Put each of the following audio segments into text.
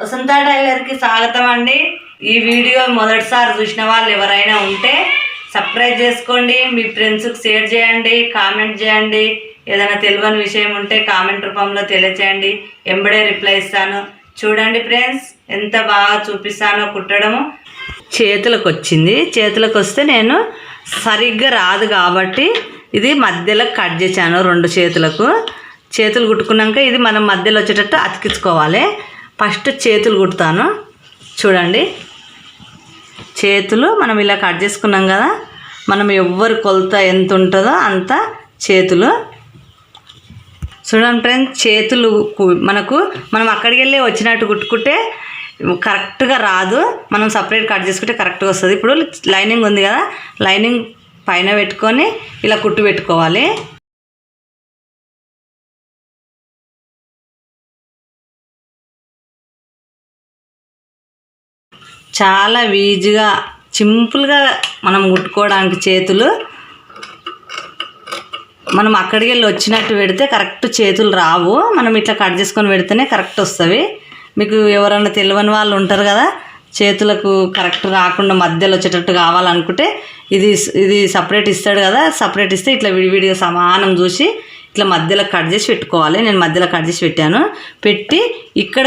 వసంత టైలర్కి స్వాగతం అండి. ఈ వీడియో మొదటిసారి చూసిన వాళ్ళు ఎవరైనా ఉంటే సబ్స్క్రైబ్ చేసుకోండి, మీ ఫ్రెండ్స్కి షేర్ చేయండి, కామెంట్ చేయండి. ఏదైనా తెలియని విషయం ఉంటే కామెంట్ రూపంలో తెలియచేయండి, ఎంబడే రిప్లై ఇస్తాను. చూడండి ఫ్రెండ్స్, ఎంత బాగా చూపిస్తానో కుట్టడము. చేతులకు వచ్చింది, చేతులకు వస్తే నేను సరిగ్గా రాదు కాబట్టి ఇది మధ్యలో కట్ చేశాను. 2 చేతులు కుట్టుకున్నాక ఇది మనం మధ్యలో వచ్చేటట్టు అతికించుకోవాలి. ఫస్ట్ చేతులు కుడతాను. చూడండి, చేతులు మనం ఇలా కట్ చేసుకున్నాం కదా, మనం ఎవ్వరి కొలత ఎంత ఉంటుందో అంత చేతులు. చూడండి ఫ్రెండ్స్, చేతులు మనం అక్కడికి వెళ్ళి వచ్చినట్టు కుట్టుకుంటే కరెక్ట్గా రాదు. మనం సపరేట్ కట్ చేసుకుంటే కరెక్ట్గా వస్తుంది. ఇప్పుడు లైనింగ్ ఉంది కదా, లైనింగ్ పైన పెట్టుకొని ఇలా కుట్టు పెట్టుకోవాలి. చాలా ఈజీగా సింపుల్గా మనం కుట్టుకోవడానికి చేతులు. మనం అక్కడికి వెళ్ళి వచ్చినట్టు పెడితే కరెక్ట్ చేతులు రావు. మనం ఇట్లా కట్ చేసుకొని పెడితేనే కరెక్ట్ వస్తుంది. మీకు ఎవరైనా తెలియని వాళ్ళు ఉంటారు కదా, చేతులకు కరెక్ట్ రాకుండా మధ్యలో వచ్చేటట్టు కావాలనుకుంటే ఇది సపరేట్ ఇస్తాడు కదా, సపరేట్ ఇస్తే ఇట్లా విడివిడిగా సమానం చూసి ఇట్లా మధ్యలో కట్ చేసి పెట్టుకోవాలి. నేను మధ్యలో కట్ చేసి పెట్టాను. పెట్టి ఇక్కడ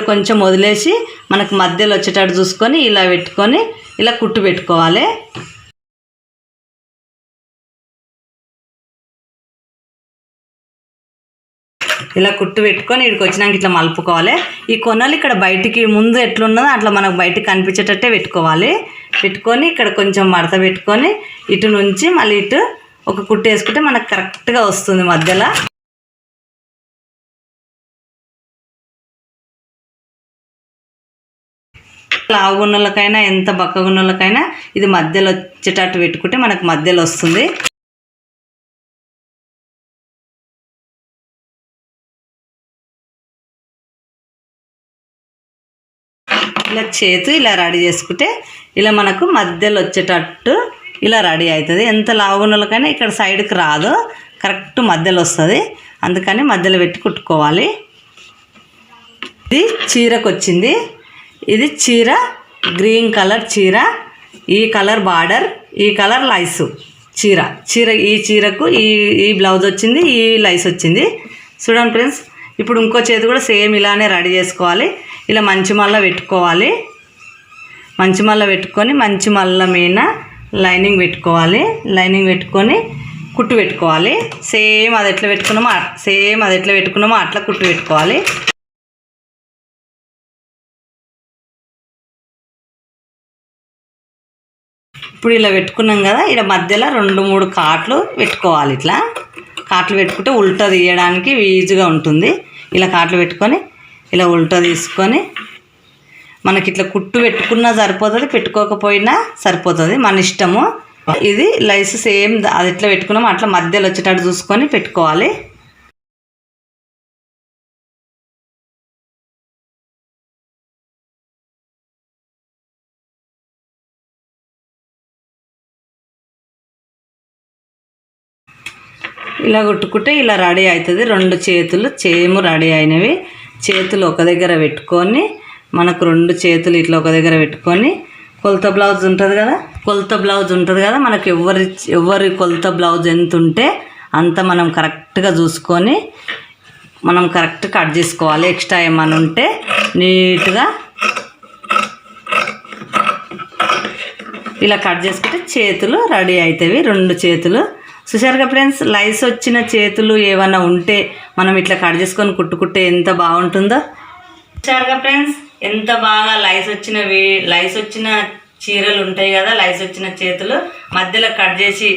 కొంచెం వదిలేసి మనకు మధ్యలో వచ్చేటట్టు చూసుకొని ఇలా పెట్టుకొని ఇలా కుట్టు పెట్టుకోవాలి. ఇలా కుట్టు పెట్టుకొని ఇక్కడికి వచ్చినాక ఇట్లా మలుపుకోవాలి. ఈ కొనలు ఇక్కడ బయటికి ముందు ఎట్లున్నదో అట్లా మనకు బయటికి కనిపించేటట్టే పెట్టుకోవాలి. పెట్టుకొని ఇక్కడ కొంచెం మడత పెట్టుకొని ఇటు నుంచి మళ్ళీ ఇటు ఒక కుట్టు వేసుకుంటే మనకు కరెక్ట్గా వస్తుంది. మధ్యలో లావుగున్నోళ్ళకైనా ఎంత బక్కగున్నోళ్ళకైనా ఇది మధ్యలో వచ్చేటట్టు పెట్టుకుంటే మనకు మధ్యలో వస్తుంది. ఇలా చేతు ఇలా రెడీ చేసుకుంటే ఇలా మనకు మధ్యలో వచ్చేటట్టు ఇలా రెడీ అవుతుంది. ఎంత లావుగున్నోళ్ళకైనా ఇక్కడ సైడ్కి రాదు, కరెక్ట్ మధ్యలో వస్తుంది. అందుకని మధ్యలో పెట్టి కుట్టుకోవాలి. ఇది చీరకు వచ్చింది. ఇది చీర గ్రీన్ కలర్ చీర, ఈ కలర్ బార్డర్, ఈ కలర్ లైసు చీర. ఈ చీరకు ఈ బ్లౌజ్ వచ్చింది, ఈ లైస్ వచ్చింది. చూడండి ఫ్రెండ్స్, ఇప్పుడు ఇంకో చేతి కూడా సేమ్ ఇలానే రెడీ చేసుకోవాలి. ఇలా మంచి మల్ల పెట్టుకోవాలి. మంచి మల్ల పెట్టుకొని మంచి మల్ల మీద లైనింగ్ పెట్టుకోవాలి. లైనింగ్ పెట్టుకొని కుట్టు పెట్టుకోవాలి. సేమ్ అది ఎట్లా పెట్టుకున్నామో అట్లా కుట్టు పెట్టుకోవాలి. ఇప్పుడు ఇలా పెట్టుకున్నాం కదా, ఇలా మధ్యలో 2-3 కాట్లు పెట్టుకోవాలి. ఇట్లా కాట్లు పెట్టుకుంటే ఉల్టా తీయడానికి ఈజీగా ఉంటుంది. ఇలా కాట్లు పెట్టుకొని ఇలా ఉల్టా తీసుకొని మనకి ఇట్లా కుట్టు పెట్టుకున్నా సరిపోతుంది, పెట్టుకోకపోయినా సరిపోతుంది, మన ఇష్టము. ఇది లైస్ సేమ్ అది ఎట్లా పెట్టుకున్నామో అట్లా మధ్యలో వచ్చేటట్టు చూసుకొని పెట్టుకోవాలి. ఇలా కుట్టుకుంటే ఇలా రెడీ అవుతుంది. 2 చేతులు సేమ్ రెడీ అయినవి. చేతులు ఒక దగ్గర పెట్టుకొని మనకు 2 చేతులు ఇట్లా ఒక దగ్గర పెట్టుకొని కొలత బ్లౌజ్ ఉంటుంది కదా, మనకు ఎవరి కొలత బ్లౌజ్ ఎంత ఉంటే అంత మనం కరెక్ట్గా చూసుకొని మనం కరెక్ట్ కట్ చేసుకోవాలి. ఎక్స్ట్రా ఏమైనా ఉంటే నీట్గా ఇలా కట్ చేసుకుంటే చేతులు రెడీ అవుతాయి. 2 చేతులు చూసారుగా ఫ్రెండ్స్. లైస్ వచ్చిన చేతులు ఏమన్నా ఉంటే మనం ఇట్లా కట్ చేసుకొని కుట్టుకుంటే ఎంత బాగుంటుందో. చూసారుగా ఫ్రెండ్స్, ఎంత బాగా లైస్ వచ్చిన చీరలు ఉంటాయి కదా, లైస్ వచ్చిన చేతులు మధ్యలో కట్ చేసి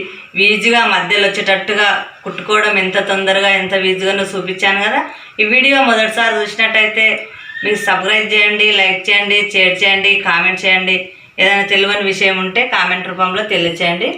ఈజీగా మధ్యలో వచ్చేటట్టుగా కుట్టుకోవడం ఎంత తొందరగా ఎంత ఈజీగానో చూపించాను కదా. ఈ వీడియో మొదటిసారి చూసినట్టయితే మీకు సబ్స్క్రైబ్ చేయండి, లైక్ చేయండి, షేర్ చేయండి, కామెంట్ చేయండి. ఏదైనా తెలియని విషయం ఉంటే కామెంట్ రూపంలో తెలియచేయండి.